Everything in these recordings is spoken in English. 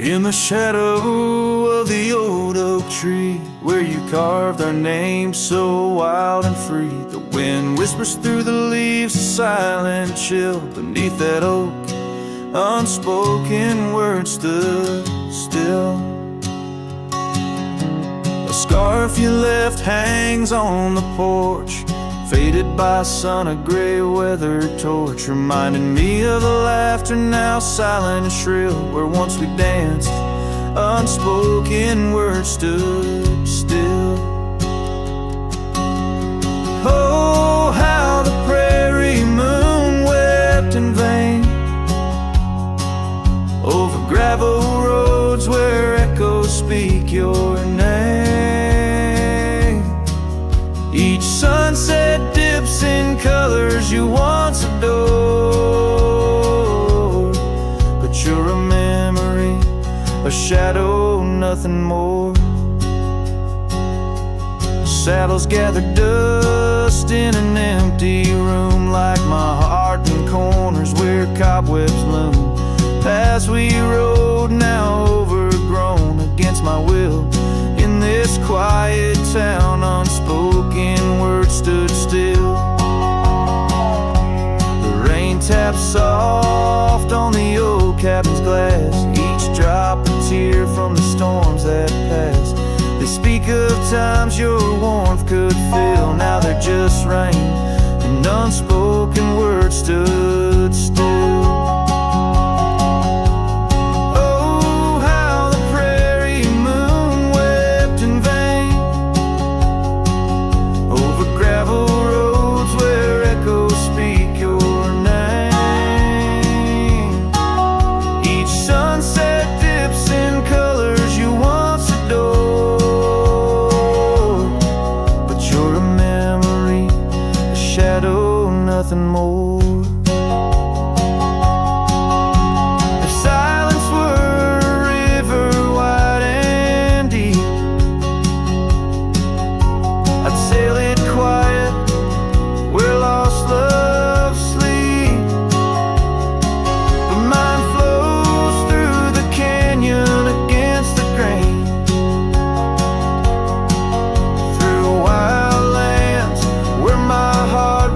In the shadow of the old oak tree, where you carved our names so wild and free, the wind whispers through the leaves, a silent chill. Beneath that oak, unspoken words stood still. A scarf you left hangs on the porch, faded by sun, a gray weathered torch, reminding me of the laughter now silent and shrill, where once we danced, unspoken words stood still. Oh, how the prairie moon wept in vain over gravel roads where echoes speak your name. Each sunset dips in colors you once adored, but you're a memory, a shadow, nothing more. Saddles gather dust in an empty room, like my heart in corners where cobwebs loom. Paths we rode, now overgrown against my will. In this quiet town, unspoken words stood still. The rain taps soft on the old cabin's glass, each drop a tear from the storms that passed. They speak of times your warmth could fill, now they're just rain, and unspoken words stood still. Nothing more. If silence were a river wide and deep, I'd sail it quiet where lost love sleep. But mine flows through the canyon against the grain, through wild lands where my heart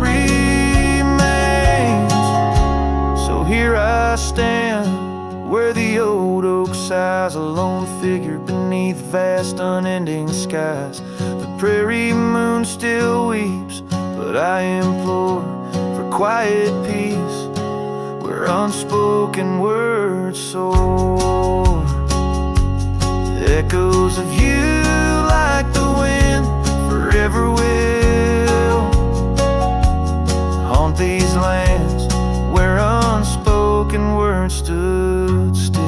here I stand, where the old oak sighs, a lone figure beneath vast unending skies. The prairie moon still weeps, but I implore for quiet peace, where unspoken words soar. Echoes of you like the wind forever will haunt these lands where unspoken words stood still.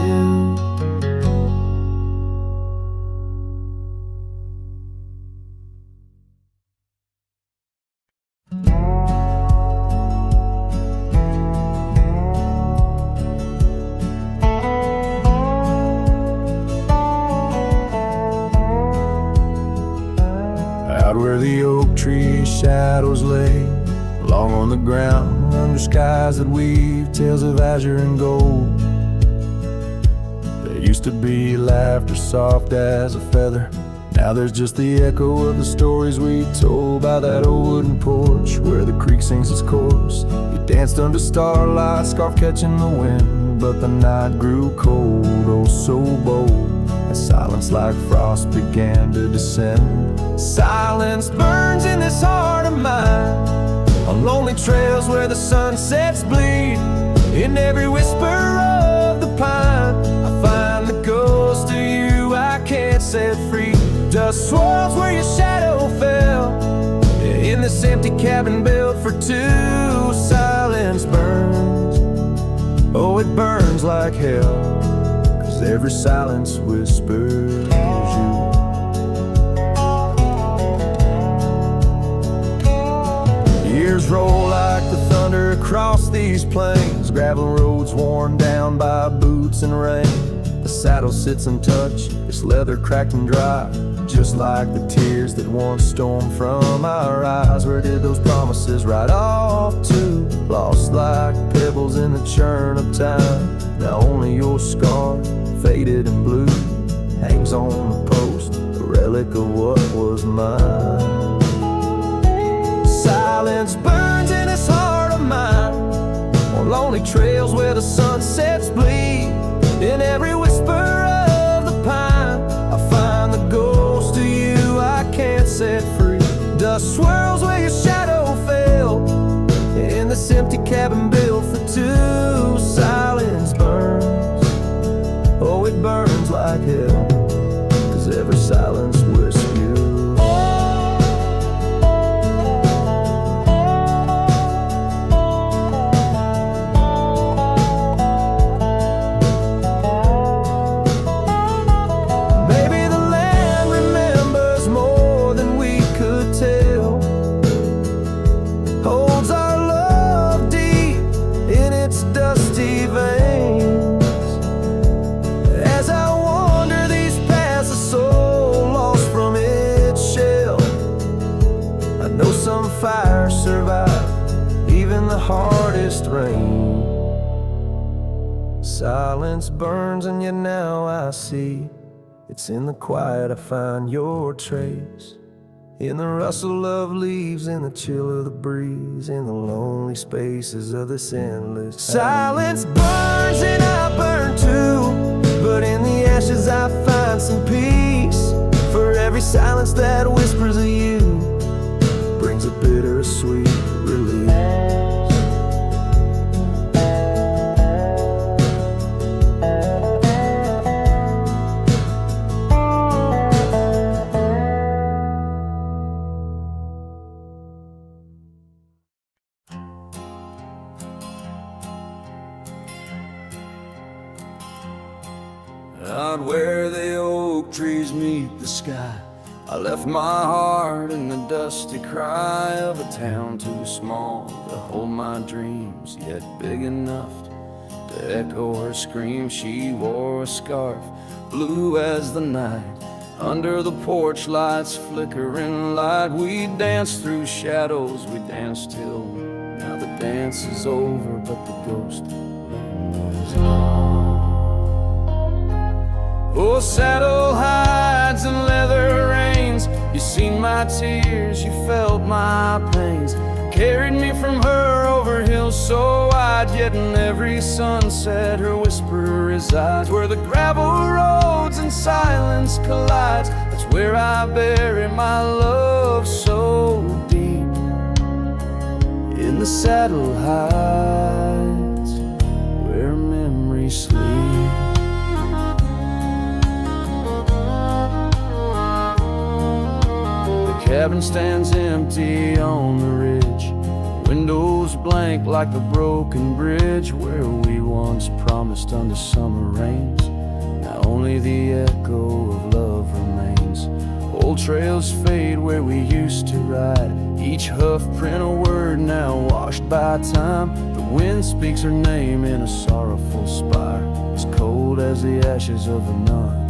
Out where the oak tree shadows lay, long on the ground, under skies that weave tales of azure and gold. There used to be laughter soft as a feather, now there's just the echo of the stories we told by that old wooden porch where the creek sings its chorus. You danced under starlight, scarf catching the wind, but the night grew cold, oh so bold, and silence like frost began to descend. Silence burns in this heart of mine, on lonely trails where the sunsets bleed. In every whisper of the pine, I find the ghost of you I can't set free. Dust swirls where your shadow fell, in this empty cabin built for two. Silence burns, oh it burns like hell, 'cause every silence whispers you. Years roll like the thunder across these plains, gravel roads worn down by boots and rain. The saddle sits untouched, its leather cracked and dry, just like the tears that once stormed from our eyes. Where did those promises ride off to? Lost like pebbles in the churn of time. Now only your scar fades faded and blue, hangs on the post, a relic of what was mine. Silence burns in this heart of mine, on lonely trails where the sunsets bleed. In every whisper of the pine, I find the ghost of you I can't set free. Dust swirls where your shadow fell, in this empty cabin built for two. Silence burns, oh it burns like hell, 'cause every silence whisks you. Maybe the land remembers more than we could tell, holds our love deep in its dusty veins. As I wander these paths, a soul lost from its shell, I know some fires survive even the hardest rain. Silence burns and yet now I see, it's in the quiet I find your trace. In the rustle of leaves, in the chill of the breeze, in the lonely spaces of this endless silence burns and I burn too, but in the ashes I find some peace. For every silence that whispers of you brings a bittersweet release. Out where the oak trees meet the sky, I left my heart in the dusty cry of a town too small to hold my dreams, yet big enough to echo her scream. She wore a scarf, blue as the night, under the porch lights flickering light. We danced through shadows, we danced till now the dance is over, but the ghost lingers on. Oh, saddle hides and leather reins, you seen my tears, you felt my pains. Carried me from her over hills so wide, yet in every sunset her whisper resides. Where the gravel roads and silence collides, that's where I bury my love so deep. In the saddle hides, where memories sleep. Cabin stands empty on the ridge, windows blank like a broken bridge, where we once promised under summer rains. Now only the echo of love remains. Old trails fade where we used to ride, each hoof print a word now washed by time. The wind speaks her name in a sorrowful spire, as cold as the ashes of a nun.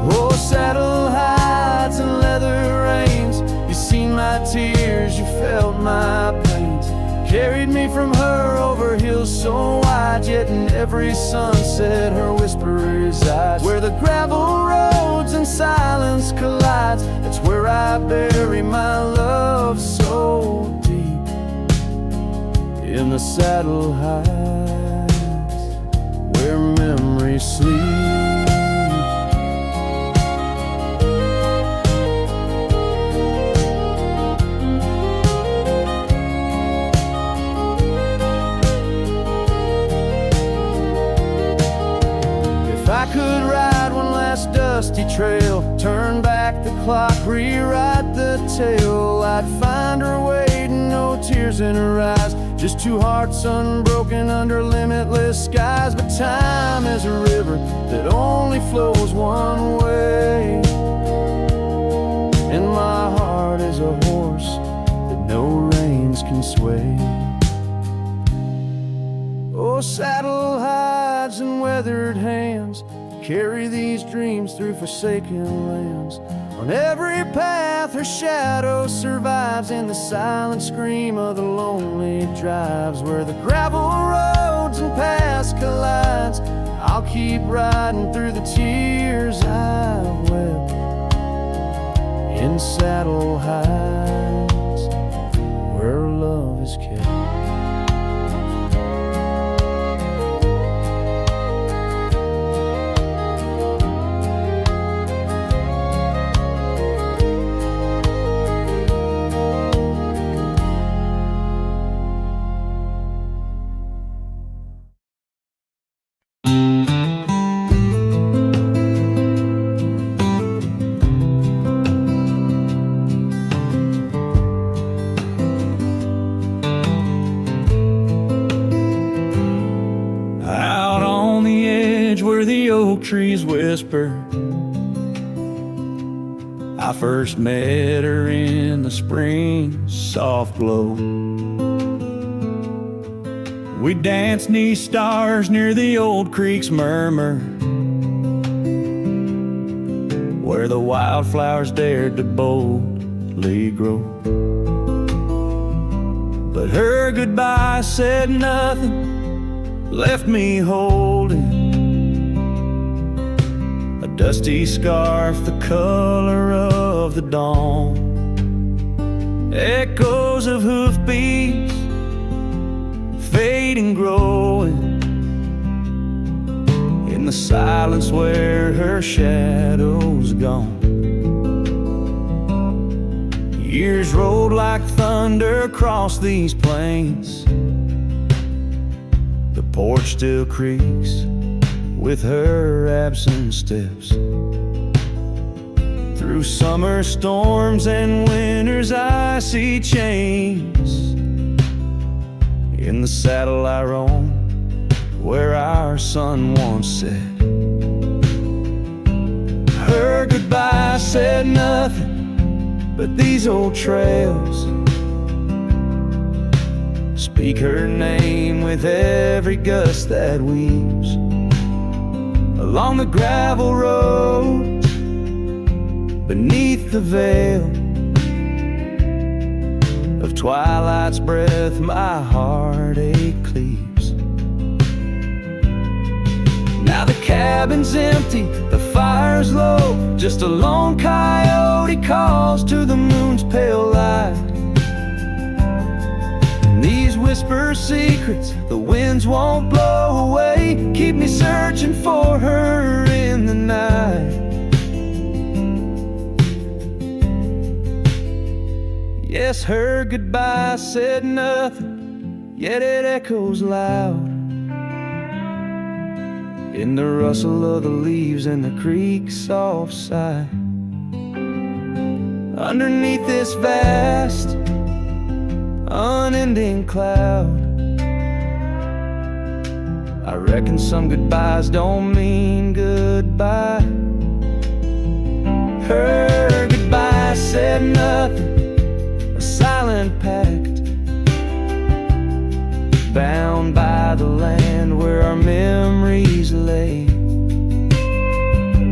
Oh, saddle hides and leather reins, you seen my tears, you felt my pains. Carried me from her over hills so wide, yet in every sunset her whisper resides. Where the gravel roads and silence collides, that's where I bury my love so deep. In the saddle hides, where memories sleep. I could ride one last dusty trail, turn back the clock, rewrite the tale, I'd find her waiting, no tears in her eyes, just two hearts unbroken under limitless skies. But time is a river that only flows one way, and my heart is a horse that no reins can sway. Oh, saddle hides and weathered hands, carry these dreams through forsaken lands. On every path path, her shadow survives in the silent scream of the lonely drives. Where the gravel roads and paths collides, I'll keep riding through the tears I've wept in saddle heights where love is kept. Trees whisper. I first met her in the spring soft glow. We danced 'neath stars near the old creek's murmur, where the wildflowers dared to boldly grow. But her goodbye said nothing, left me holding dusty scarf, the color of the dawn. Echoes of hoofbeats, fading, growing in the silence where her shadow's gone. Years rolled like thunder across these plains. The porch still creaks with her absent steps. Through summer storms and winter's icy chains, in the saddle I roam, where our sun once set. Her goodbye said nothing, but these old trails speak her name with every gust that weaves along the gravel roads, beneath the veil of twilight's breath, my heartache cleaves. Now the cabin's empty, the fire's low, just a lone coyote calls to the moon's pale light. And these whisper secrets the winds won't blow away, keep me searching for her in the night. Yes, her goodbye said nothing, yet it echoes loud in the rustle of the leaves and the creek's soft sigh. Underneath this vast, unending cloud, I reckon some goodbyes don't mean goodbye. Her goodbye said nothing, a silent pact, bound by the land where our memories lay.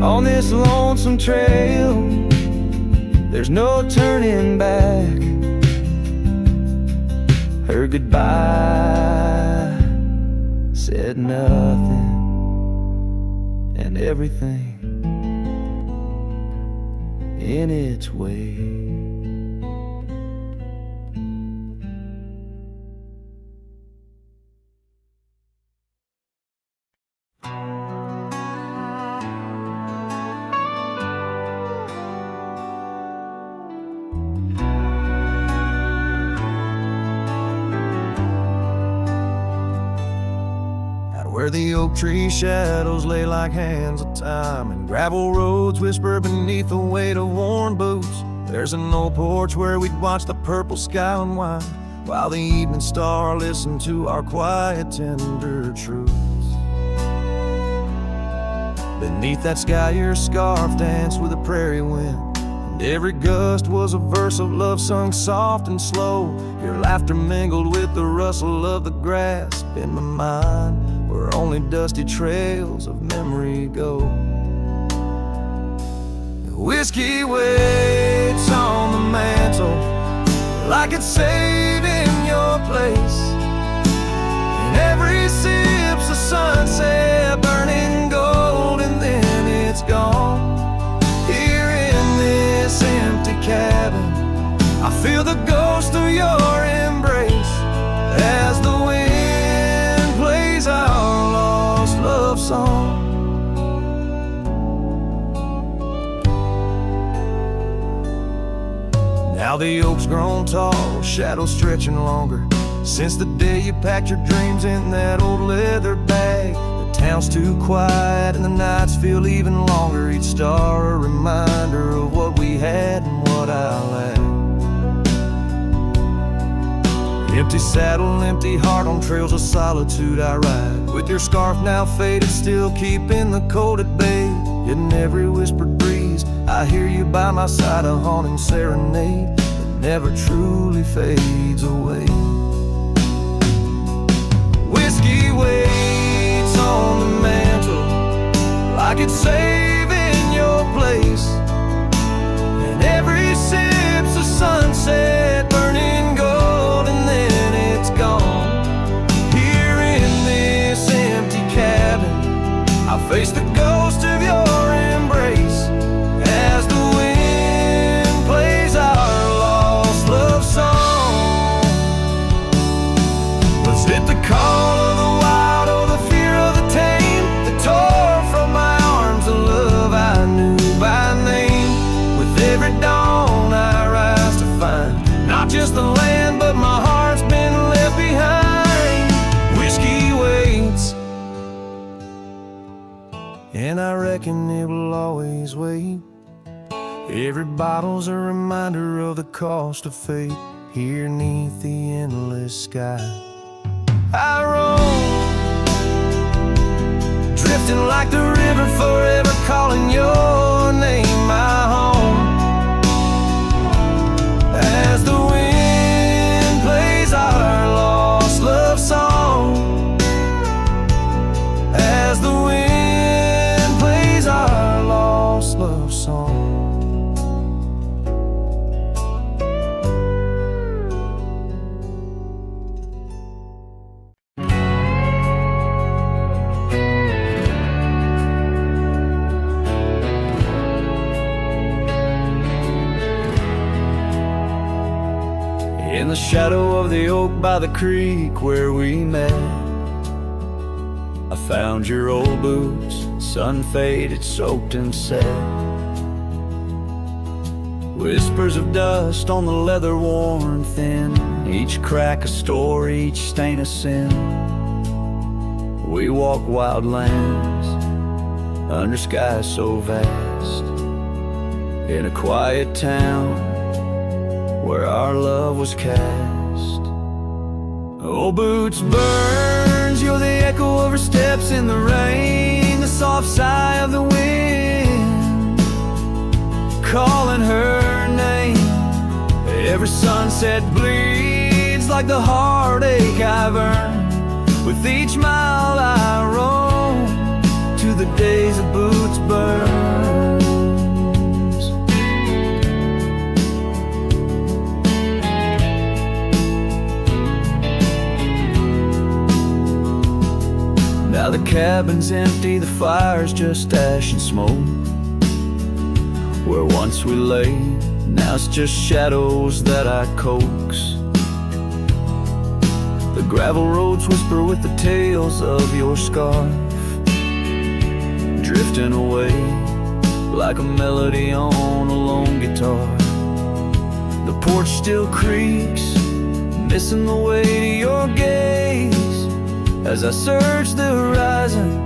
On this lonesome trail, there's no turning back. Her goodbye said nothing, and everything in its way. Where the oak tree shadows lay like hands of time, and gravel roads whisper beneath the weight of worn boots, there's an old porch where we'd watch the purple sky unwind, while the evening star listened to our quiet, tender truths. Beneath that sky your scarf danced with the prairie wind, and every gust was a verse of love sung soft and slow. Your laughter mingled with the rustle of the grass in my mind, where only dusty trails of memory go. Whiskey waits on the mantle like it's saving your place. And every sip's a sunset burning gold, and then it's gone. Here in this empty cabin, I feel the ghost of your embrace as the wind plays our lost love song. Now the oak's grown tall, shadows stretching longer, since the day you packed your dreams in that old leather bag. The town's too quiet and the nights feel even longer, each star a reminder of what we had and what I lacked. Empty saddle, empty heart, on trails of solitude I ride, with your scarf now faded, still keeping the cold at bay. Yet in every whispered breeze I hear you by my side, a haunting serenade that never truly fades away. Whiskey waits on the mantle like it's saving your place, and every sip's a sunset burning gold, and then it's gone. Here in this empty cabin, I face the ghost of your embrace as the wind plays our lost love song. Was it the call of the wild or the fear of the tame that tore from my arms the love I knew by name? With every dawn I rise to find not just the land, but my heart's been left behind. Whiskey waits, and I reckon it will always wait. Every bottle's a reminder of the cost of fate. Here neath the endless sky I roam, drifting like the river, forever calling your name my home. As the wind plays our lost love song, as the wind plays our lost love song. In the shadow of the oak by the creek where we met, I found your old boots, sun faded, soaked and set. Whispers of dust on the leather worn thin, each crack a story, each stain a sin. We walk wild lands under skies so vast, in a quiet town where our love was cast. Old boots burns, you're the echo of her steps in the rain, the soft sigh of the wind calling her name. Every sunset bleeds like the heartache I've earned, with each mile I roam to the days of boots burn. Now the cabin's empty, the fire's just ash and smoke. Where once we lay, now it's just shadows that I coax. The gravel roads whisper with the tales of your scarf, drifting away like a melody on a lone guitar. The porch still creaks, missing the way to your gaze, as I search the horizon,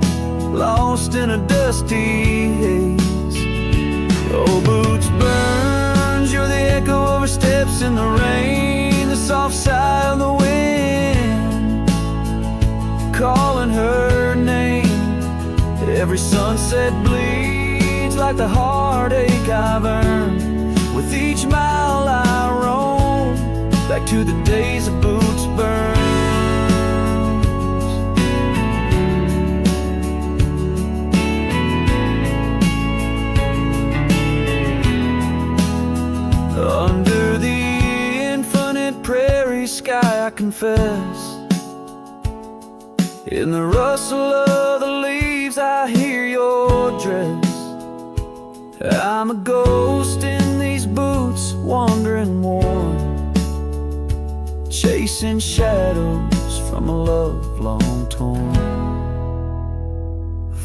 lost in a dusty haze. Old boots burns, you're the echo of her steps in the rain, the soft sigh of the wind calling her name. Every sunset bleeds like the heartache I've earned, with each mile I roam back to the days of boots burn. sky, I confess. In the rustle of the leaves, I hear your dress. I'm a ghost in these boots, wandering worn, chasing shadows from a love long torn.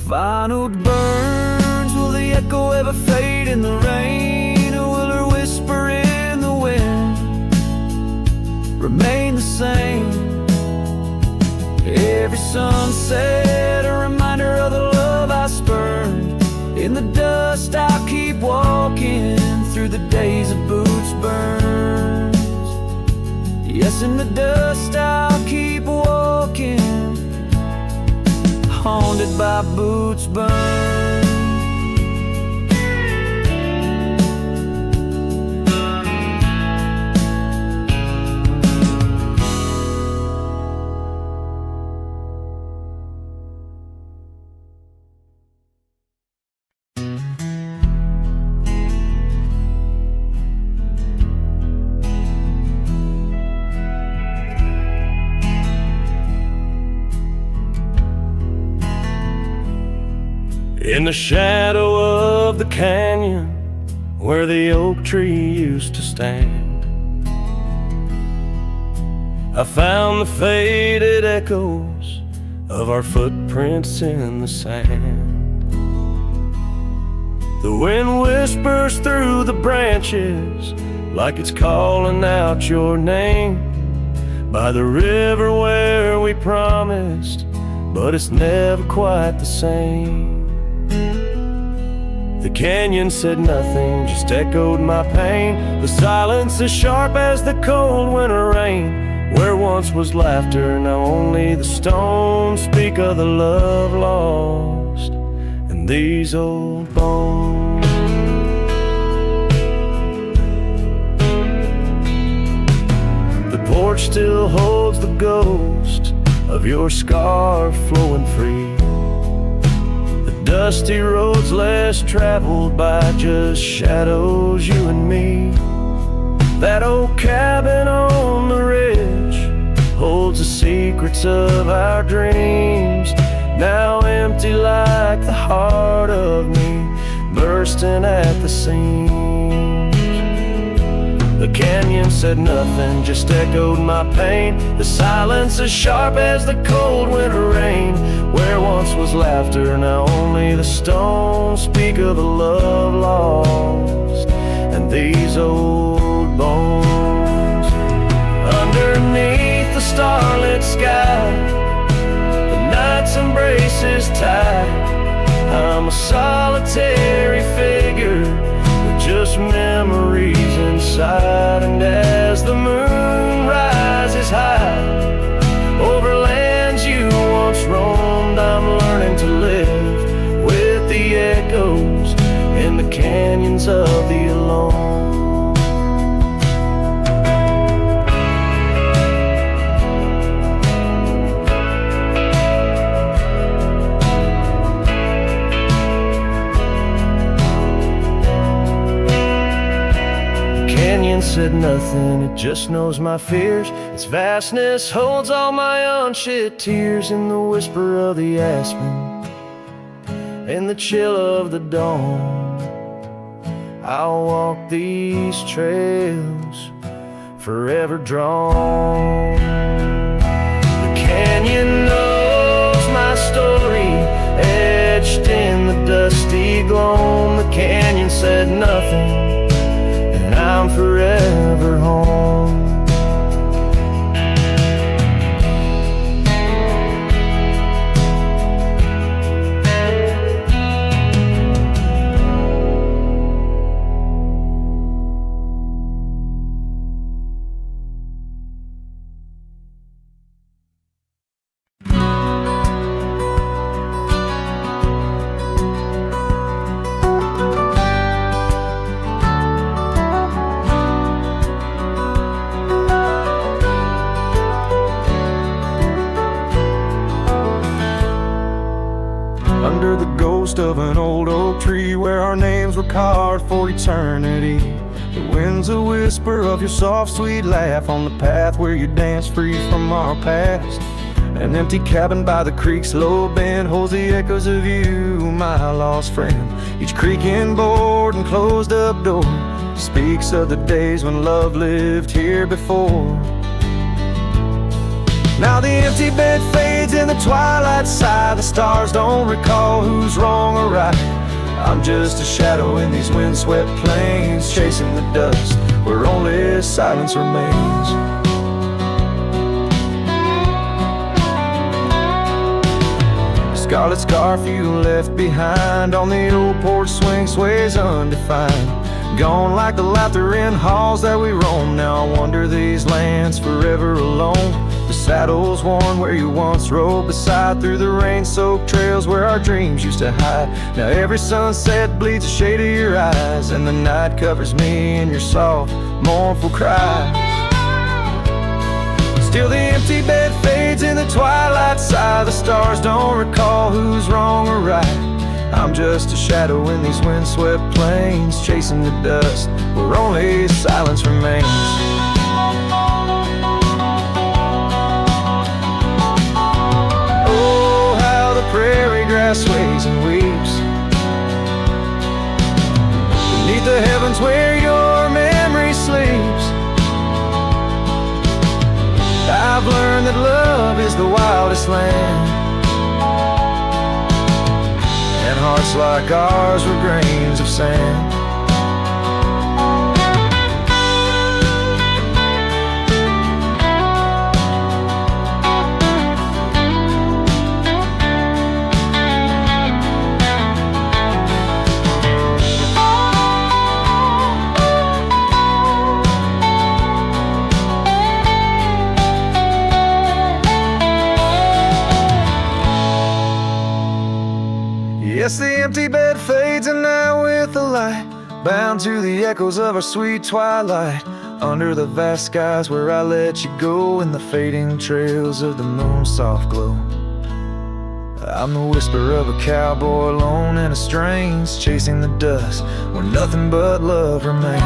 Final burns, will the echo ever fade in the rain? Or will her whisper in the wind remain the same? Every sunset, a reminder of the love I spurned. In the dust, I'll keep walking through the days of boots burns. Yes, in the dust, I'll keep walking, haunted by boots burns. In the shadow of the canyon where the oak tree used to stand, I found the faded echoes of our footprints in the sand. The wind whispers through the branches like it's calling out your name. By the river where we promised, but it's never quite the same. The canyon said nothing, just echoed my pain. The silence as sharp as the cold winter rain. Where once was laughter, now only the stones speak of the love lost in these old bones. The porch still holds the ghost of your scarf flowing free. Dusty roads less traveled by just shadows, you and me. That old cabin on the ridge holds the secrets of our dreams, now empty like the heart of me, bursting at the seams. The canyon said nothing, just echoed my pain. The silence as sharp as the cold winter rain. Where once was laughter, now only the stones speak of the love lost and these old bones. Underneath the starlit sky, the night's embrace is tight. I'm a solitary figure with just memories inside. And as the moon rises high over lands you once roamed, I'm learning to live with the echoes in the canyons of the alone. Said nothing, it just knows my fears. Its vastness holds all my unshed tears. In the whisper of the aspen, in the chill of the dawn, I'll walk these trails forever drawn. The canyon knows my story, etched in the dusty gloam. The canyon said nothing, I'm forever home. Of an old oak tree where our names were carved for eternity. The wind's a whisper of your soft, sweet laugh on the path where you dance free from our past. An empty cabin by the creek's low bend holds the echoes of you, my lost friend. Each creaking board and closed up door speaks of the days when love lived here before. Now the empty bed fades in the twilight sigh. The stars don't recall who's wrong or right. I'm just a shadow in these windswept plains, chasing the dust where only silence remains. Scarlet scarf you left behind on the old porch swing sways undefined. Gone like the laughter in halls that we roam. Now I wander these lands forever alone. The saddle's worn where you once rode beside, through the rain-soaked trails where our dreams used to hide. Now every sunset bleeds a shade of your eyes, and the night covers me in your soft, mournful cries. Still the empty bed fades in the twilight sigh. The stars don't recall who's wrong or right. I'm just a shadow in these windswept plains, chasing the dust where only silence remains. Oh, how the prairie grass sways and weeps beneath the heavens where your memory sleeps. I've learned that love is the wildest land, and hearts like ours were grains of sand. Yes, the empty bed fades, and now with the light, bound to the echoes of our sweet twilight, under the vast skies where I let you go, in the fading trails of the moon's soft glow. I'm the whisper of a cowboy alone in a strange, chasing the dust where nothing but love remains.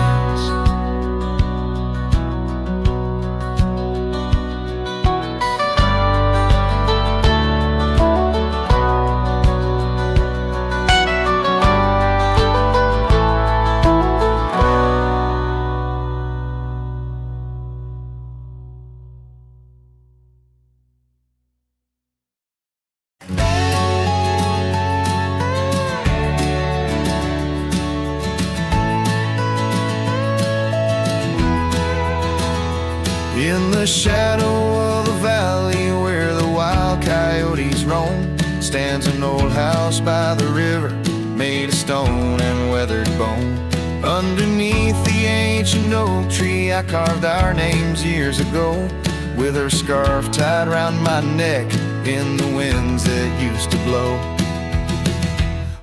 In the shadow of a valley where the wild coyotes roam, stands an old house by the river, made of stone and weathered bone. Underneath the ancient oak tree I carved our names years ago, with her scarf tied round my neck in the winds that used to blow.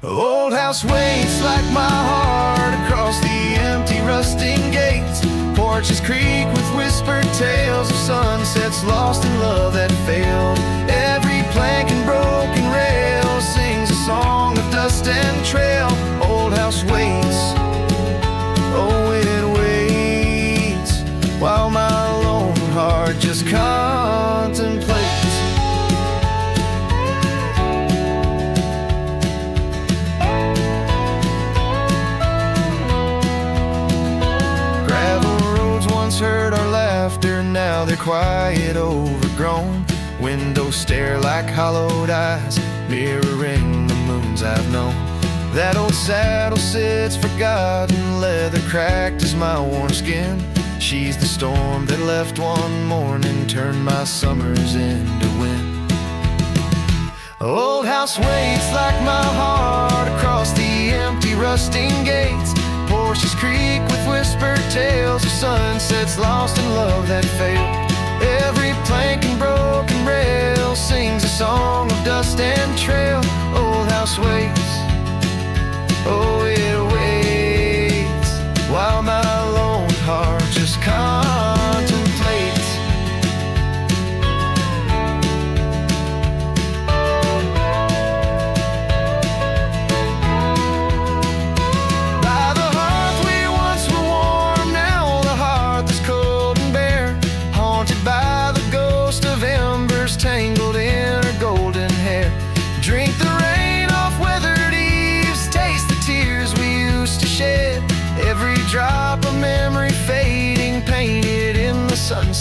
Old house waits like my heart across the empty rusting gates. Porches creak with whispered tales of sunsets lost in love that failed. Every plank and broken rail sings a song of dust and trail. Old house waits, oh it waits, while my lone heart just contemplates. Heard our laughter, now they're quiet, overgrown. Windows stare like hollowed eyes, mirroring the moons I've known. That old saddle sits forgotten, leather cracked as my worn skin. She's the storm that left one morning, turned my summers into wind. Old house waits like my heart across the empty rusting gates. Porches creak with whispered tales of sunsets lost in love that failed. Every plank and broken rail sings a song of dust and trail. Old house waits, oh it waits, while my lone heart just contemplates. By the hearth we once were warm,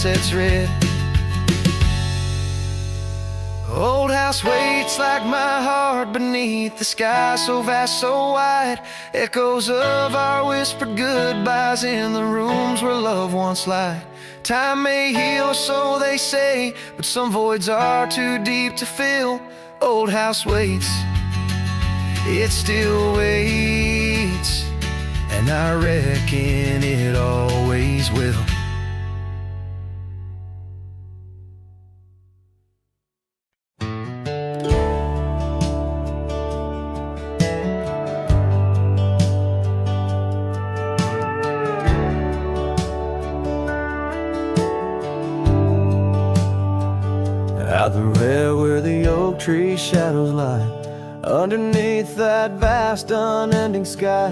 sunsets red. Old house waits like my heart beneath the sky so vast, so wide. Echoes of our whispered goodbyes in the rooms where love once lied. Time may heal, or so they say, but some voids are too deep to fill. Old house waits, it still waits, and I reckon it always will. Out the rail where the oak tree shadows lie, underneath that vast unending sky,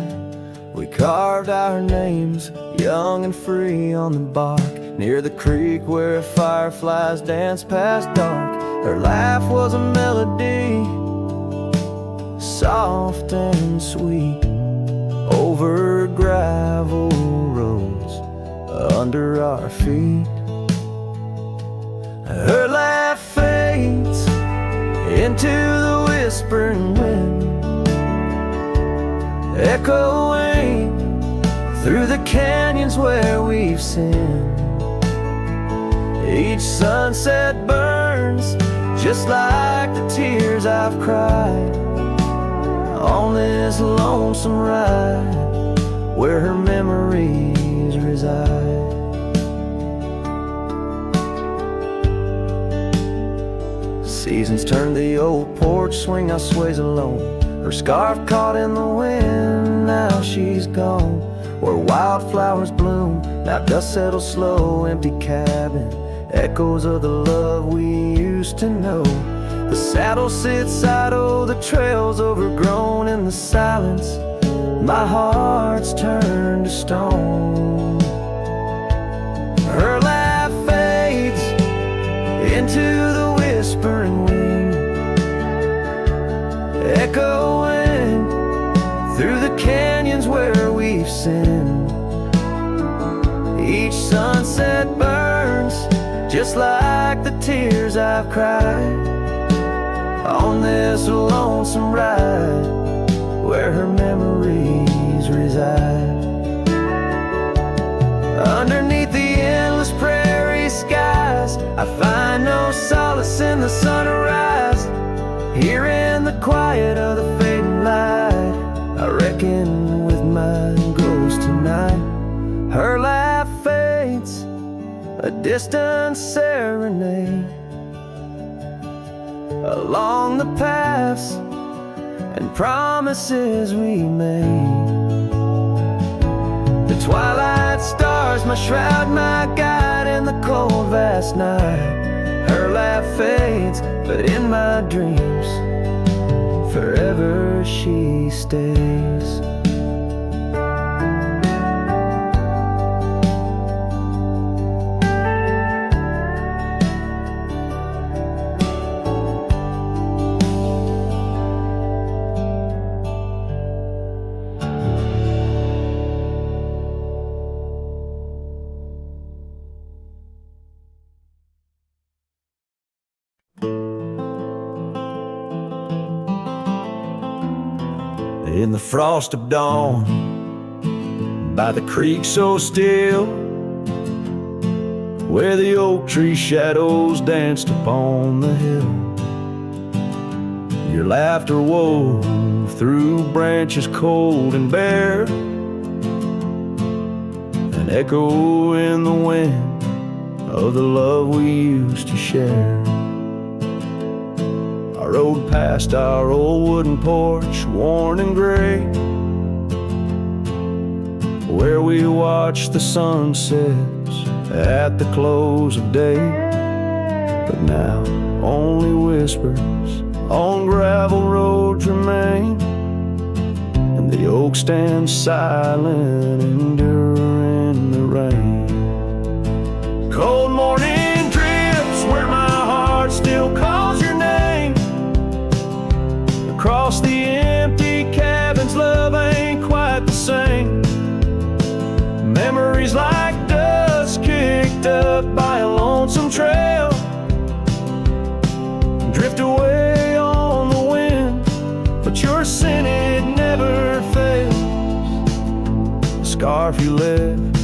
we carved our names, young and free, on the bark. Near the creek where fireflies danced past dark, her laugh was a melody, soft and sweet, over gravel roads under our feet. Her laugh fades into the whispering wind, echoing through the canyons where we've sinned. Each sunset burns just like the tears I've cried on this lonesome ride where her memories reside. Seasons turn the old porch swing, now sways alone. Her scarf caught in the wind, now she's gone. Where wildflowers bloom, now dust settles slow. Empty cabin, echoes of the love we used to know. The saddle sits idle, the trail's overgrown. In the silence, my heart's turned to stone. Her laugh fades into the whispering wind, echoing through the canyons where we've sinned. Each sunset burns just like the tears I've cried on this lonesome ride where her memories reside. Underneath the endless prairie skies, I find no solace in the sunrise. Here in the quiet of the fading light, I reckon with my ghost tonight. Her laugh fades, a distant serenade along the paths and promises we made. The twilight stars, my shroud, my guide in the cold vast night. Her laugh fades, but in my dreams forever she stays. In the frost of dawn, by the creek so still, where the oak tree shadows danced upon the hill, your laughter wove through branches cold and bare, an echo in the wind of the love we used to share. I rode past our old wooden porch, worn and gray, where we watched the sunsets at the close of day. But now only whispers on gravel roads remain, and the oak stands silent, enduring the rain. Cold morning drifts where my heart still calls your name. Across the empty cabins, love ain't quite the same. Memories like dust kicked up by a scarf you left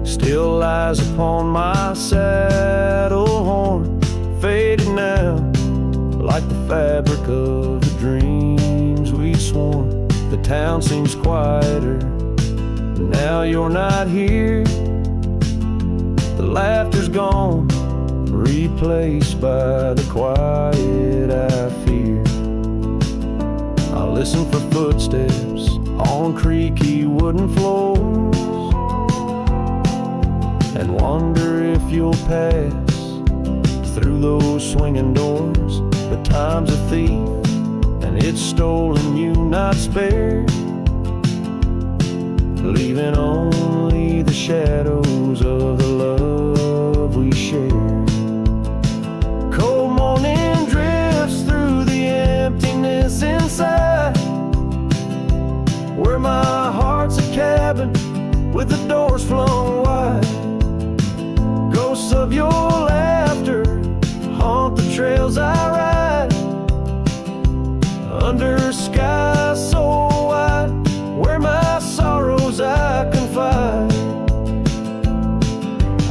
still lies upon my saddle horn, faded now like the fabric of the dreams we sworn. The town seems quieter now you're not here. The laughter's gone, replaced by the quiet I fear. I listen for footsteps on creaky wooden floors and wonder if you'll pass through those swinging doors. But time's a thief and it's stolen you, not spared, leaving only the shadows of the love we shared. Cold morning drifts through the emptiness inside, where my heart's a cabin with the doors flung wide. Ghosts of your laughter haunt the trails I ride, under skies so wide, where my sorrows I confide.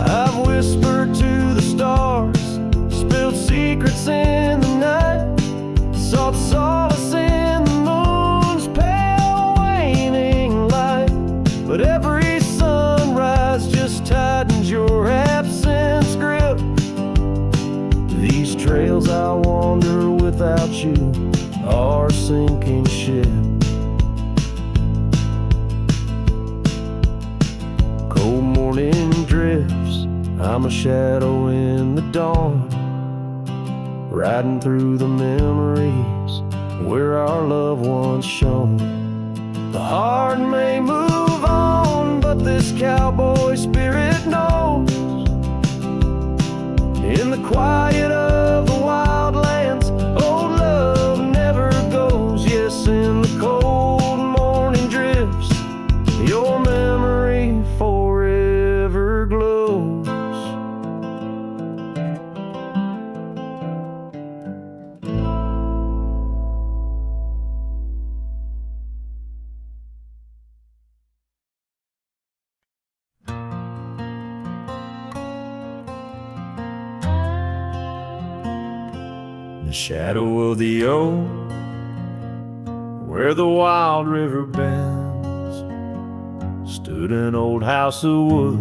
I've whispered to the stars, spilled secrets in the night, sought solace in the moon's pale waning light. But every sunrise just tightens your absence grip. These trails I wander without you are a sinking ship. Cold morning drifts, I'm a shadow in the dawn, riding through the memories where our love once shone. The heart may move on, but this cowboy spirit knows, in the quiet of the wildlands, old love never goes. Yes, in the cold morning drifts, your memory forever glows. The shadow of the oak, where the wild river bends, stood an old house of wood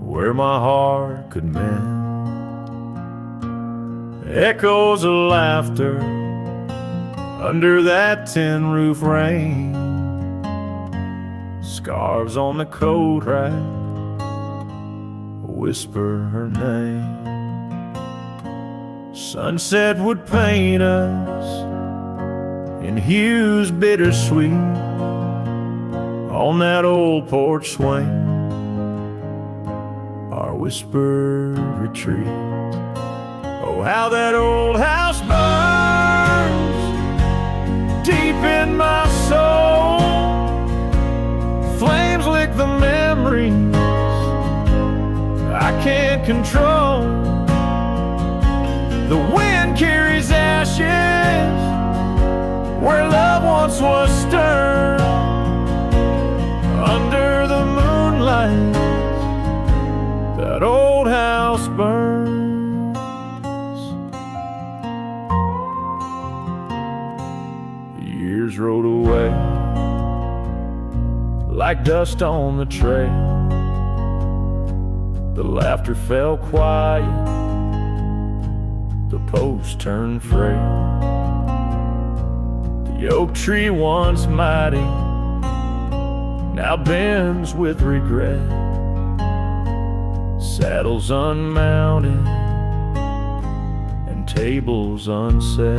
where my heart could mend. Echoes of laughter under that tin roof rain, scarves on the coat rack whisper her name. Sunset would paint us in hues bittersweet on that old porch swing, our whispered retreat. Oh, how that old house burns deep in my soul. Flames lick the memories I can't control. The wind carries ashes where love once was stern. Under the moonlight, that old house burns. Years rode away like dust on the trail. The laughter fell quiet, the post turned frail. The oak tree once mighty now bends with regret. Saddles unmounted and tables unset.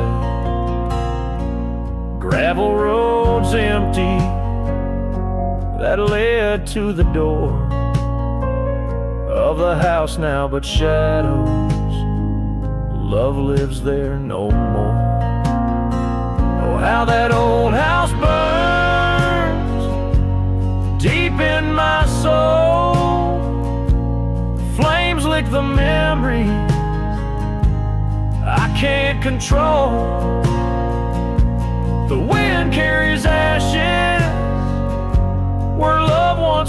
Gravel roads empty that led to the door of the house now, but shadows. Love lives there no more. Oh, how that old house burns deep in my soul. Flames lick the memories I can't control. The wind carries ashes where love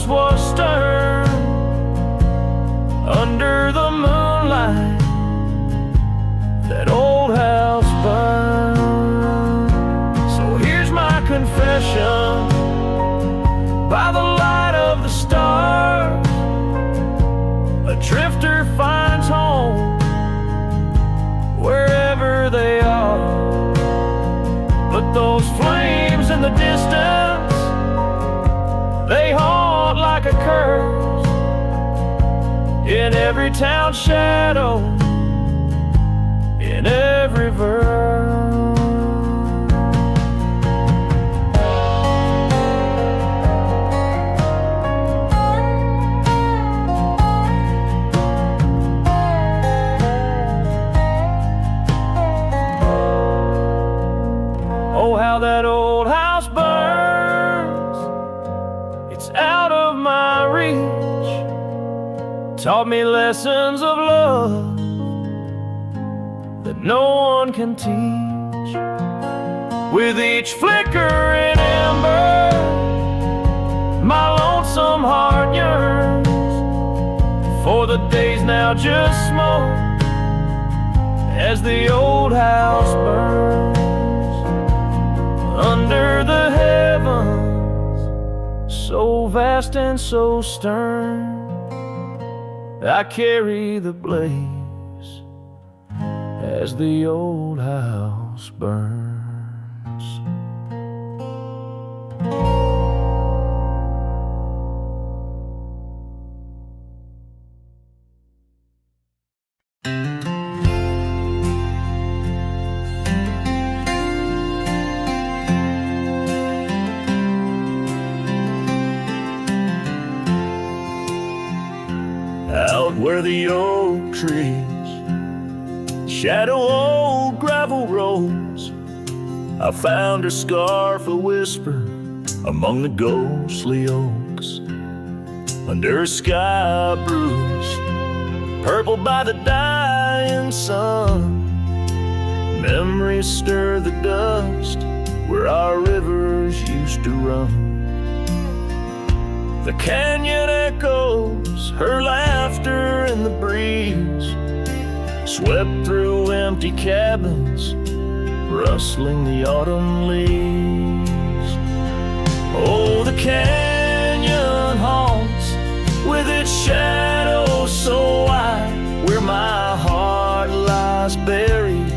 once was stern. Under the moonlight, that old house burned. So here's my confession, by the light of the stars, a drifter finds home wherever they are. But those flames in the distance, they haunt like a curse in every town shadow, in every verse. Oh, how that old house burns, it's out of my reach. Taught me lessons of love that no one can teach. With each flickering ember, my lonesome heart yearns for the days now just smoke as the old house burns. Under the heavens, so vast and so stern, I carry the blaze as the old house burns. Out where the oak trees shadow old gravel roads, I found her scarf a whisper among the ghostly oaks. Under a sky bruised purple by the dying sun, memories stir the dust where our rivers used to run. The canyon echoes her laughter in the breeze, swept through empty cabins, rustling the autumn leaves. Oh, the canyon haunts with its shadow so wide, where my heart lies buried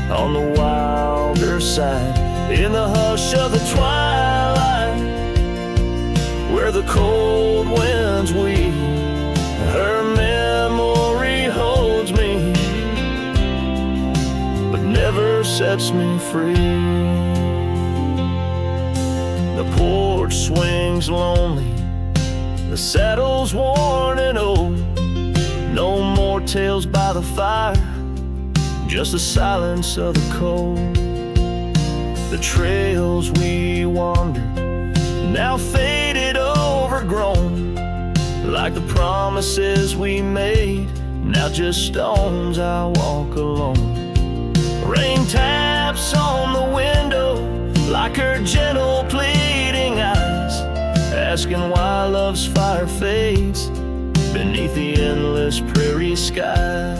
on the wilder side. In the hush of the twilight, where the cold winds weep, her memory holds me, but never sets me free. The porch swings lonely, the saddle's worn and old. No more tales by the fire, just the silence of the cold. The trails we wandered, now faded, overgrown, like the promises we made, now just stones I walk alone. Rain taps on the window like her gentle pleading eyes, asking why love's fire fades beneath the endless prairie skies.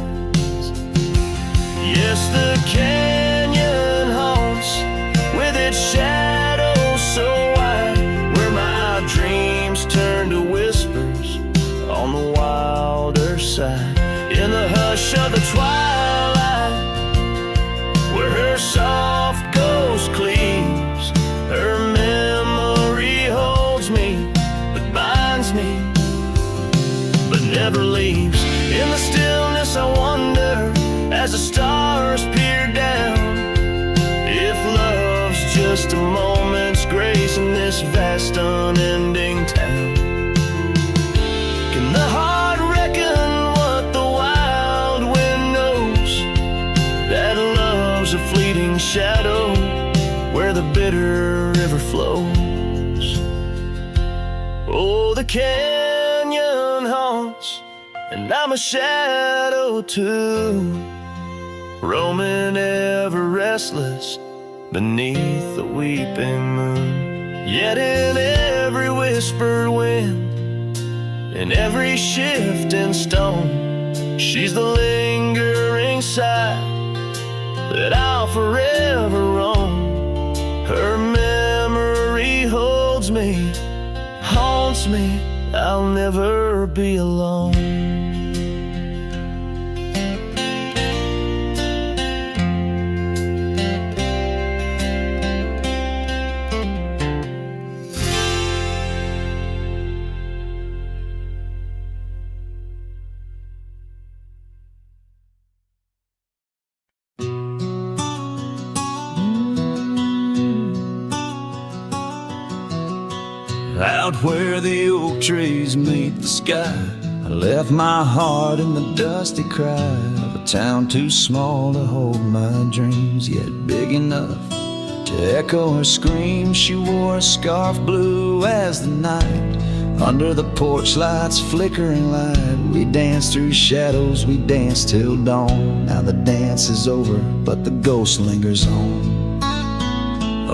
Yes, the canyon haunts with its shadow so wide, where my dreams turn to whispers on the wilder side. In the hush of the twilight, where her soft ghost cleaves, her memory holds me, but binds me, but never leaves. In the stillness I wonder, as the stars peer down, if love's just a moment's grace in this vast unending town. Can the heart reckon what the wild wind knows, that love's a fleeting shadow where the bitter river flows? Oh, the canyon haunts, and I'm a shadow too, roaming ever restless beneath the weeping moon. Yet in every whispered wind, in every shift in stone. She's the lingering sight that I'll forever roam. Her memory holds me, haunts me, I'll never be alone. Out where the oak trees meet the sky, I left my heart in the dusty cry of a town too small to hold my dreams, yet big enough to echo her scream. She wore a scarf blue as the night, under the porch lights flickering light. We danced through shadows, we danced till dawn. Now the dance is over, but the ghost lingers on.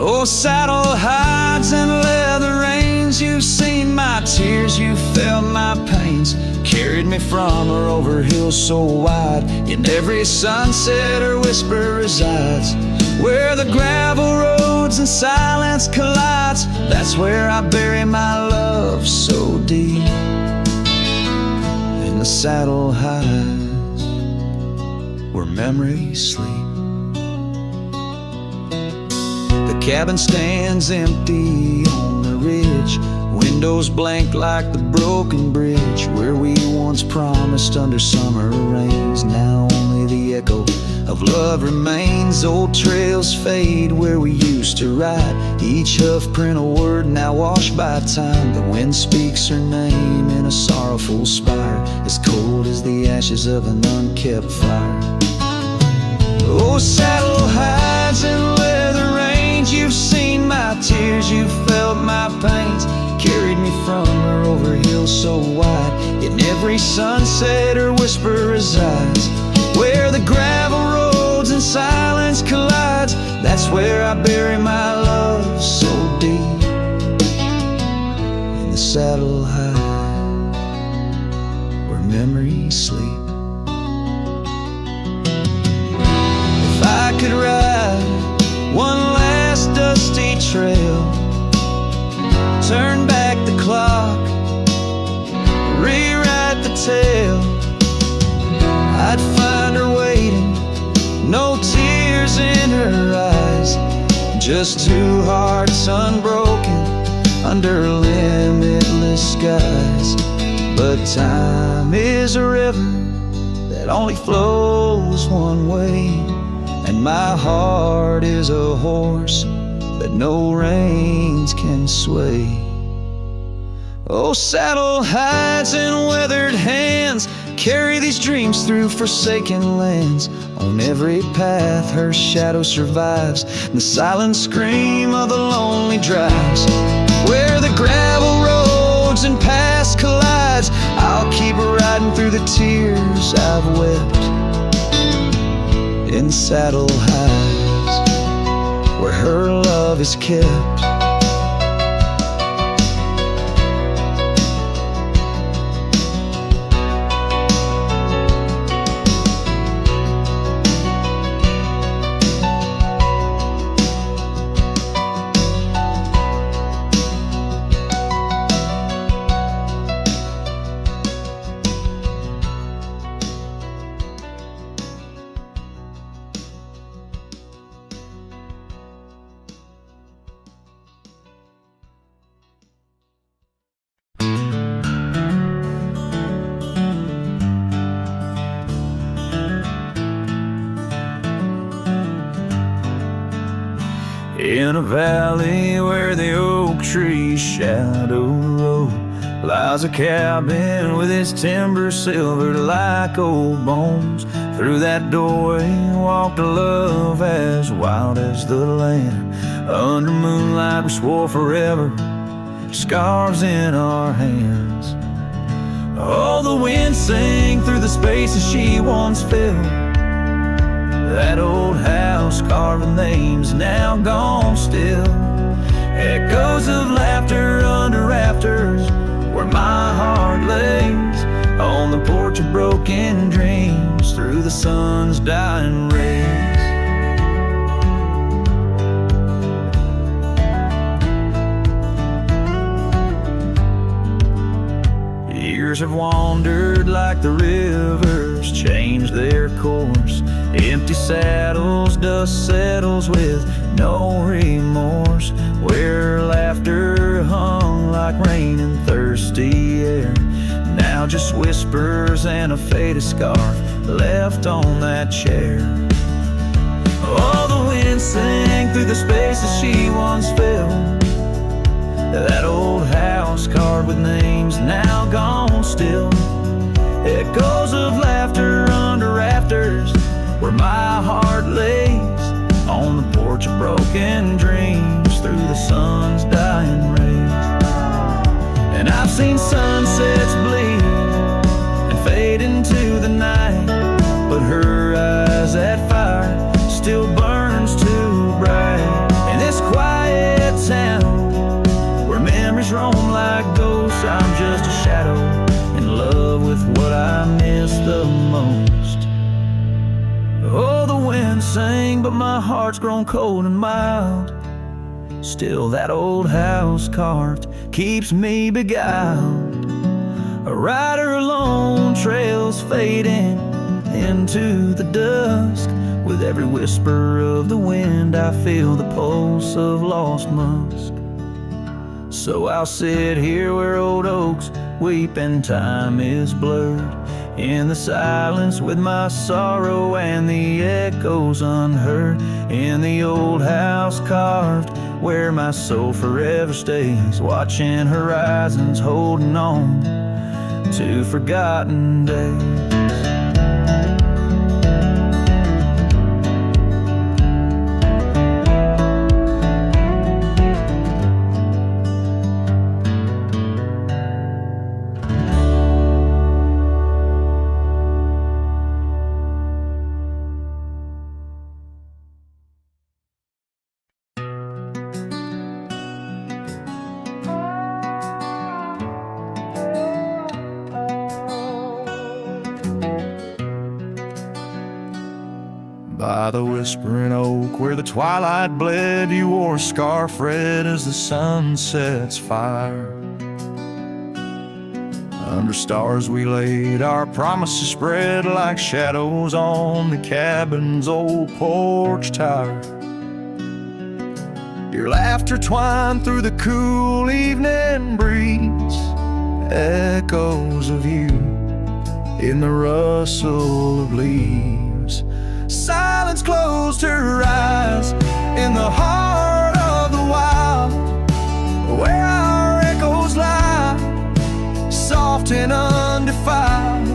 Oh, saddle hides and leather reins, you've seen my tears, you felt my pains. Carried me from her over hills so wide, in every sunset her whisper resides. Where the gravel roads and silence collides, that's where I bury my love so deep. In the saddle hides, where memories sleep. The cabin stands empty on the ridge, windows blank like the broken bridge where we once promised under summer rains. Now only the echo of love remains. Old trails fade where we used to ride, each hoof print a word now washed by time. The wind speaks her name in a sorrowful spire, as cold as the ashes of an unkept fire. Oh, saddle hides and leather reins, you've seen my tears, you've felt my pains. Carried me from her over hills so wide, in every sunset her whisper resides. Where the gravel roads and silence collides, that's where I bury my love so deep. In the saddle hides, where memories sleep. If I could ride one last dusty trail, turn back the clock, rewrite the tale, I'd find her waiting, no tears in her eyes, just two hearts unbroken under limitless skies. But time is a river that only flows one way, and my heart is a horse that no reins can sway. Oh, saddle hides and weathered hands carry these dreams through forsaken lands. On every path her shadow survives, the silent scream of the lonely drives. Where the gravel roads and past collides, I'll keep riding through the tears I've wept. In saddle hides, where her love is kept. In a valley where the oak trees shadow the road, lies a cabin with its timber silvered like old bones. Through that doorway walked a love as wild as the land. Under moonlight we swore forever, scarves in our hands. Oh, the wind sang through the spaces she once filled. That old house carving names now gone still. Echoes of laughter under rafters, where my heart lays, on the porch of broken dreams, through the sun's dying rays. Years have wandered like the rivers, changed their course. Empty saddles, dust settles with no remorse. Where laughter hung like rain in thirsty air, now just whispers and a faded scarf left on that chair. Oh, the wind sang through the spaces she once filled. That old house carved with names now gone still. Echoes of laughter under rafters, where my heart lays, on the porch of broken dreams, through the sun's dying rays. And I've seen sunsets bleed and fade into the night, but her eyes, that fire still burns too bright. In this quiet town where memories roam like ghosts, I'm just a shadow in love with what I miss the most. Oh, the wind sang, but my heart's grown cold and mild. Still that old house carved keeps me beguiled. A rider alone, trails fading into the dusk. With every whisper of the wind, I feel the pulse of lost musk. So I'll sit here where old oaks weep and time is blurred, in the silence with my sorrow and the echoes unheard. In the old house carved, where my soul forever stays, watching horizons, holding on to forgotten days. By the whispering oak where the twilight bled, you wore a scarf red as the sun sets fire. Under stars we laid our promises spread like shadows on the cabin's old porch tower. Your laughter twined through the cool evening breeze, echoes of you in the rustle of leaves. Silence closed her eyes in the heart of the wild, where our echoes lie, soft and undefiled,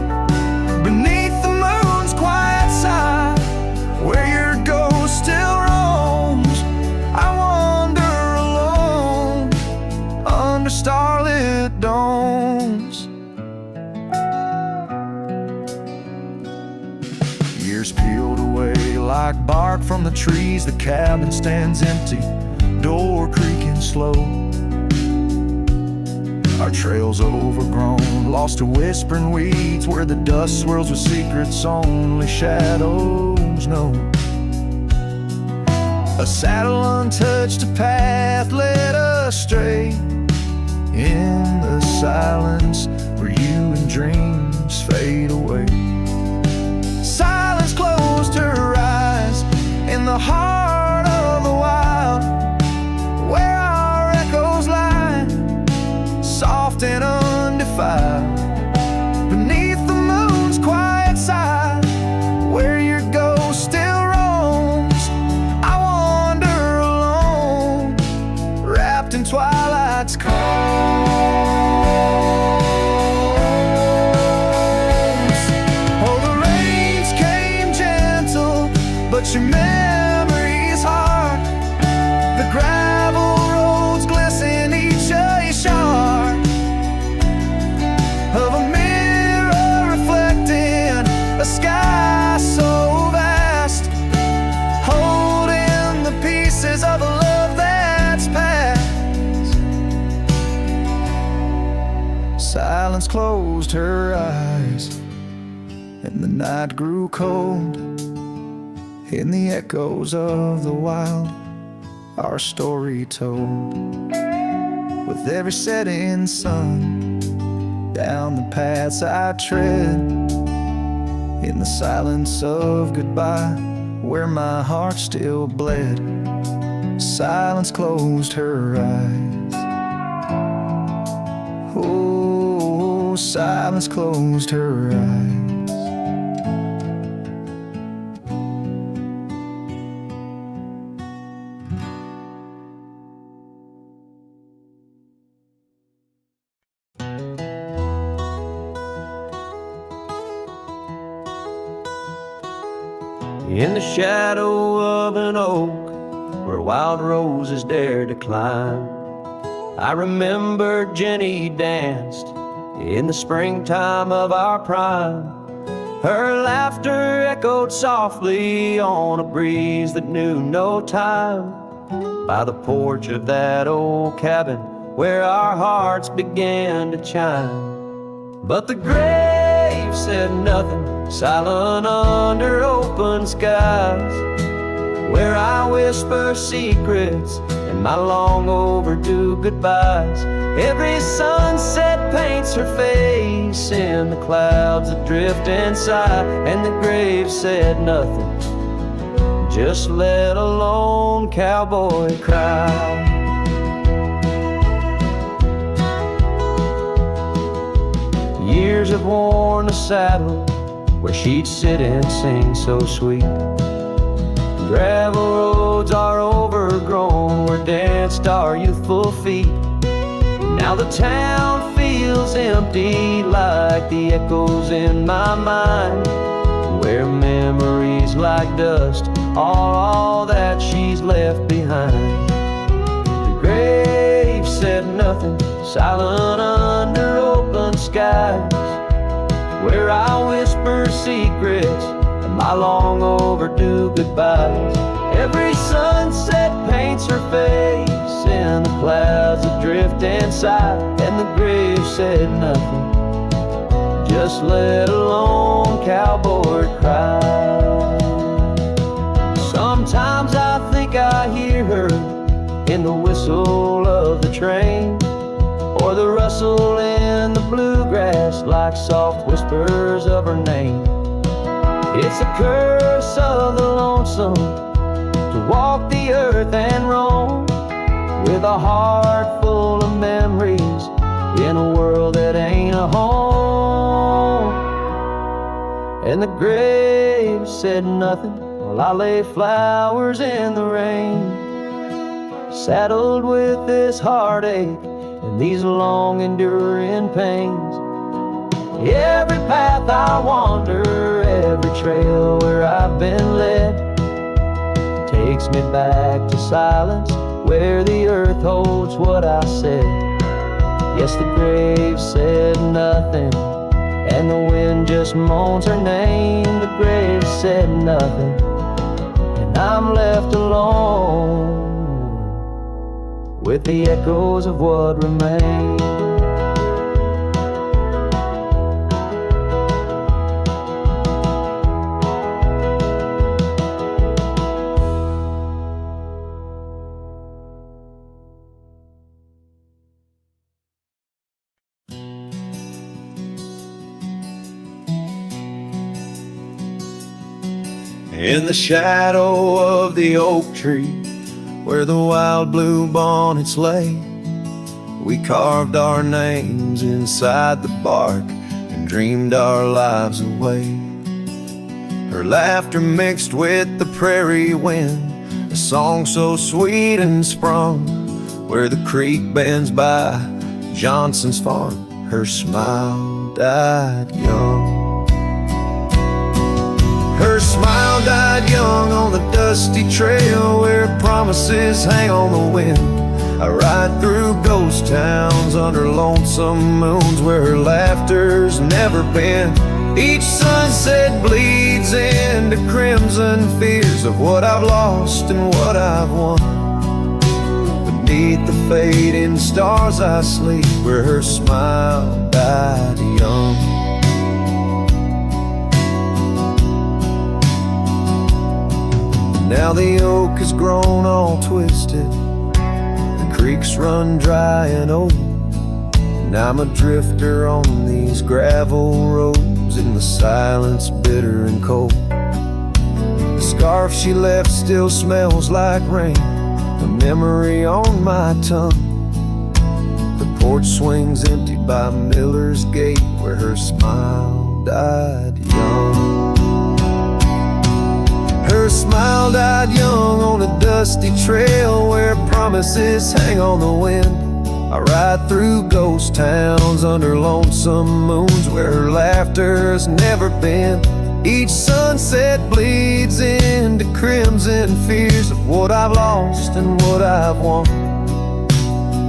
beneath the moon's quiet side, where your ghost still roams. I wander alone under starlit domes. Years peeled away like bark from the trees, the cabin stands empty, door creaking slow. Our trails overgrown, lost to whispering weeds, where the dust swirls with secrets only shadows know. A saddle untouched, a path led astray, in the silence where you and dreams fade away. Silence closed her eyes in the heart of the wild, where our echoes lie, soft and undefiled, beneath the moon's quiet side, where your ghost still roams. I wander alone, wrapped in twilight's calm. But your memory's hard. The gravel roads glisten, each a shard of a mirror reflecting a sky so vast, holding the pieces of a love that's past. her eyes, and the night grew cold. In the echoes of the wild, our story told. With every setting sun, down the paths I tread, in the silence of goodbye, where my heart still bled, silence closed her eyes. Oh, silence closed her eyes. In the shadow of an oak, where wild roses dare to climb, I remember Jenny danced in the springtime of our prime. Her laughter echoed softly on a breeze that knew no time, by the porch of that old cabin where our hearts began to chime. But the grave said nothing, silent under open skies, where I whisper secrets and my long overdue goodbyes. Every sunset paints her face in the clouds that drift inside, and the grave said nothing, just let a lone cowboy cry. Years have worn the saddle where she'd sit and sing so sweet. Gravel roads are overgrown where danced our youthful feet. Now the town feels empty like the echoes in my mind, where memories like dust are all that she's left behind. The grave said nothing, silent under open skies, where I whisper secrets and my long overdue goodbyes. Every sunset paints her face in the clouds that drift inside, and the grave said nothing, just let a lone cowboy cry. Sometimes I think I hear her in the whistle of the train, or the rustle in the bluegrass like soft whispers of her name. It's a curse of the lonesome to walk the earth and roam, with a heart full of memories in a world that ain't a home. And the grave said nothing while I lay flowers in the rain, saddled with this heartache and these long enduring pains. Every path I wander, every trail where I've been led, takes me back to silence where the earth holds what I said. Yes, the grave said nothing, and the wind just moans her name. The grave said nothing, and I'm left alone with the echoes of what remains. In the shadow of the oak tree, where the wild blue bonnets lay, we carved our names inside the bark and dreamed our lives away. Her laughter mixed with the prairie wind, a song so sweet and sprung, where the creek bends by Johnson's farm. Her smile died young. Her smile died young on the dusty trail where promises hang on the wind. I ride through ghost towns under lonesome moons where her laughter's never been. Each sunset bleeds into crimson fears of what I've lost and what I've won. Beneath the fading stars I sleep where her smile died young. the oak has grown all twisted, the creeks run dry and old, and I'm a drifter on these gravel roads in the silence bitter and cold. The scarf she left still smells like rain, a memory on my tongue. The porch swings empty by Miller's Gate, where her smile died young. Her smile died young on a dusty trail where promises hang on the wind. I ride through ghost towns under lonesome moons where her laughter has never been. Each sunset bleeds into crimson fears of what I've lost and what I've won.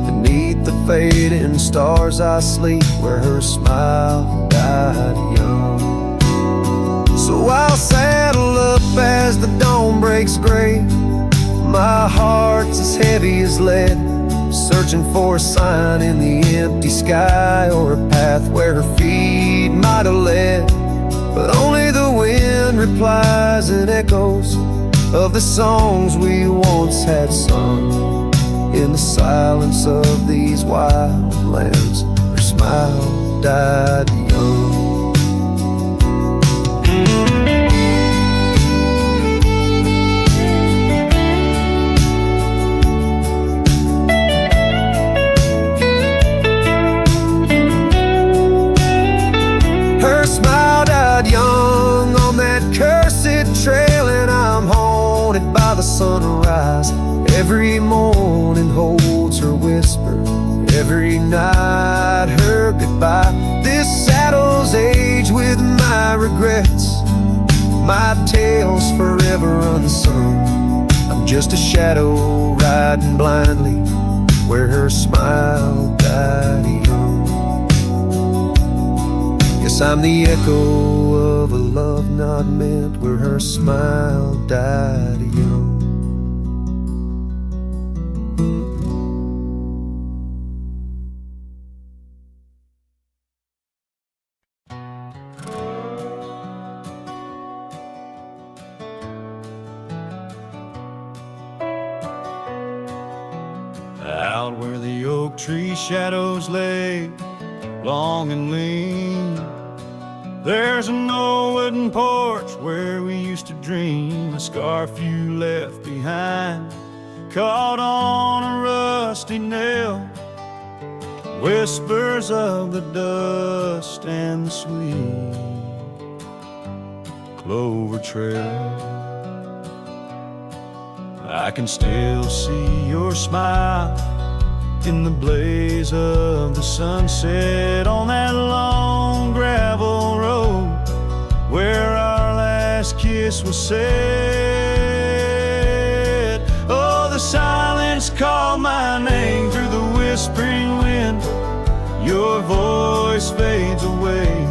Beneath the fading stars I sleep where her smile died young. So I'll saddle up as the dawn breaks gray. My heart's as heavy as lead, searching for a sign in the empty sky, or a path where her feet might have led. But only the wind replies in echoes of the songs we once had sung. In the silence of these wild lands, her smile died young. Her smile died young on that cursed trail, and I'm haunted by the sunrise. Every morning holds her whisper, every night her goodbye. This saddle's age with my regrets, my tale's forever unsung. I'm just a shadow riding blindly where her smile died young. Yes, I'm the echo of a love not meant where her smile died young. Out where the oak tree shadows lay, long and lean, there's an old wooden porch where we used to dream. A scarf you left behind, caught on a rusty nail, whispers of the dust and the sweet clover trail. I can still see your smile in the blaze of the sunset on that long gravel road where our last kiss was said. Oh, the silence called my name through the whispering wind. Your voice fades away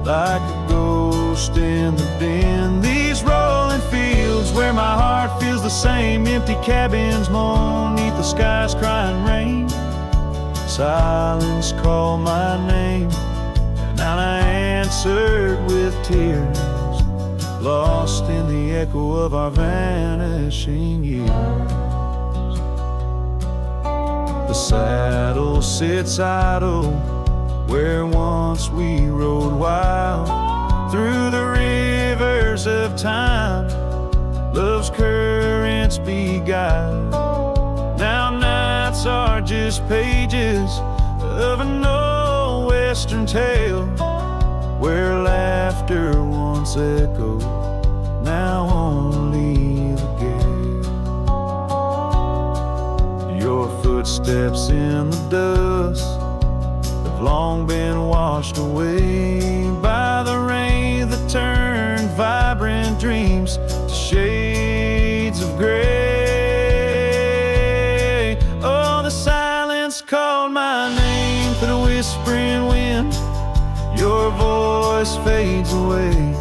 like a ghost in the den. These rolling fields where my heart feels the same, empty cabins moan neath the sky's crying rain. Silence called my name, and I answered with tears, lost in the echo of our vanishing years. The saddle sits idle where once we rode wild through the rivers of time. Love's currents beguiled. Now nights are just pages of an old western tale where laughter once echoed, now only the gale. Your footsteps in the dust have long been washed away by the rain that turned vibrant dreams to shades of gray. Oh, the silence called my name through the whispering wind. Your voice fades away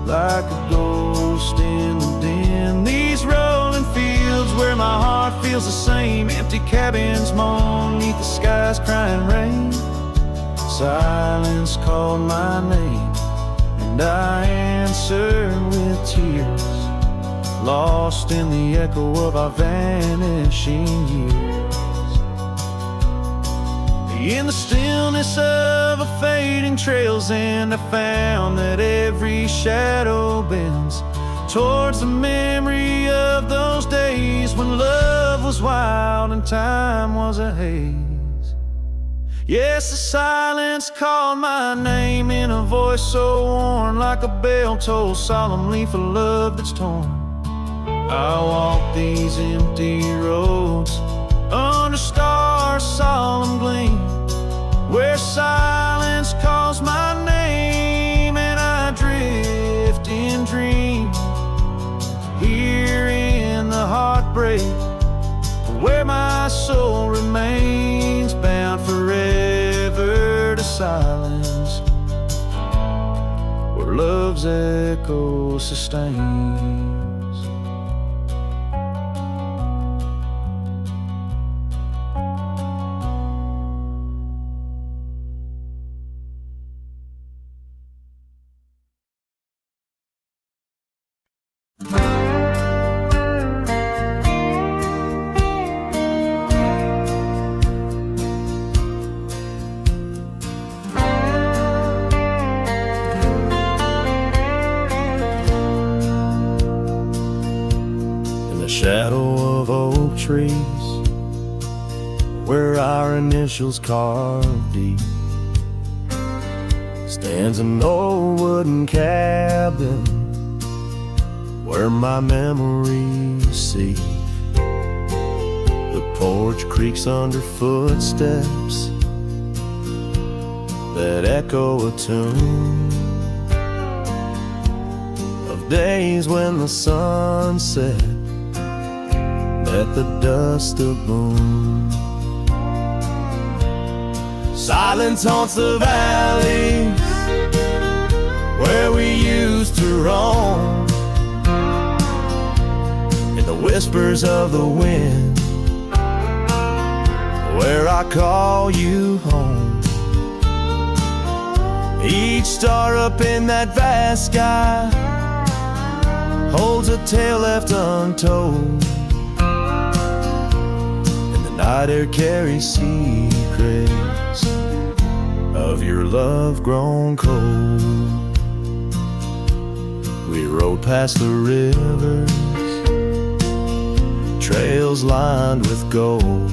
like a ghost in the den. These rolling fields where my heart feels the same, empty cabins moan neath the sky's crying rain. Silence called my name, and I answered with tears, lost in the echo of our vanishing years. In the stillness of a fading trails end, I found that every shadow bends towards the memory of those days when love was wild and time was a haze. Yes, the silence called my name in a voice so worn, like a bell toll solemnly for love that's torn. I walk these empty roads under stars' solemn gleam, where silence calls my name and I drift in dream. Here in the heartbreak, where my soul remains bound forever to silence, where love's echo sustains. Shadow of oak trees, where our initials carved deep, stands an old wooden cabin where my memories seep. The porch creaks under footsteps that echo a tune of days when the sun set at the dust of moon. Silence haunts the valleys where we used to roam, in the whispers of the wind where I call you home. Each star up in that vast sky holds a tale left untold. Night air carries secrets of your love grown cold. We rode past the rivers, trails lined with gold,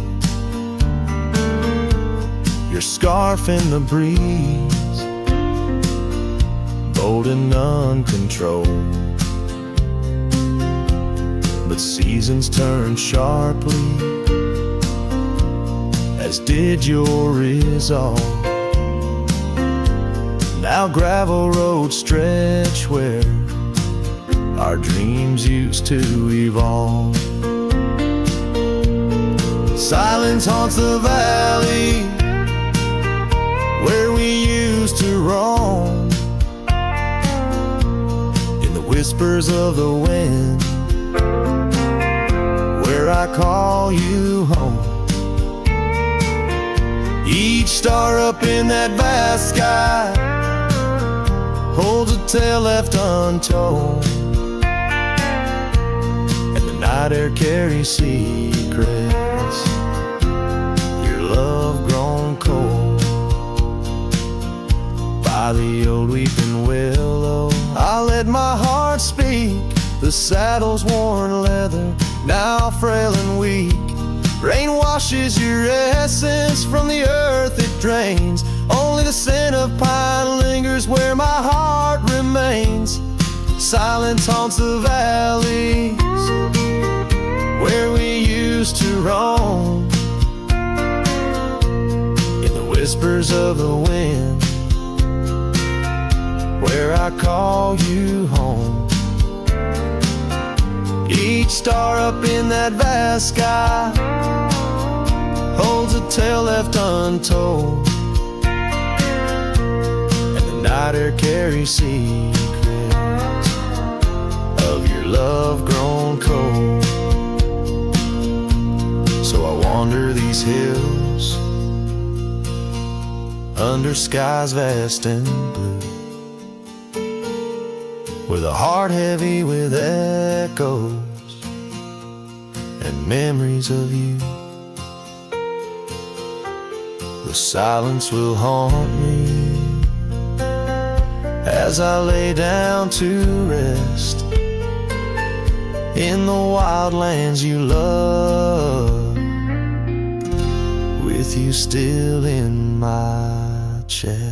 your scarf in the breeze, bold and uncontrolled. But seasons turn sharply, as did your resolve. Now gravel roads stretch where our dreams used to evolve. Silence haunts the valley where we used to roam, in the whispers of the wind where I call you home. Each star up in that vast sky holds a tale left untold, and the night air carries secrets, your love grown cold. By the old weeping willow I let my heart speak, the saddle's worn leather, now frail and weak. Rain washes your essence from the earth it drains, only the scent of pine lingers where my heart remains. Silence haunts the valleys where we used to roam, in the whispers of the wind where I call you home. Each star up in that vast sky holds a tale left untold, and the night air carries secrets of your love grown cold. So I wander these hills under skies vast and blue, with a heart heavy with echo memories of you. The silence will haunt me as I lay down to rest in the wild lands you love, with you still in my chest.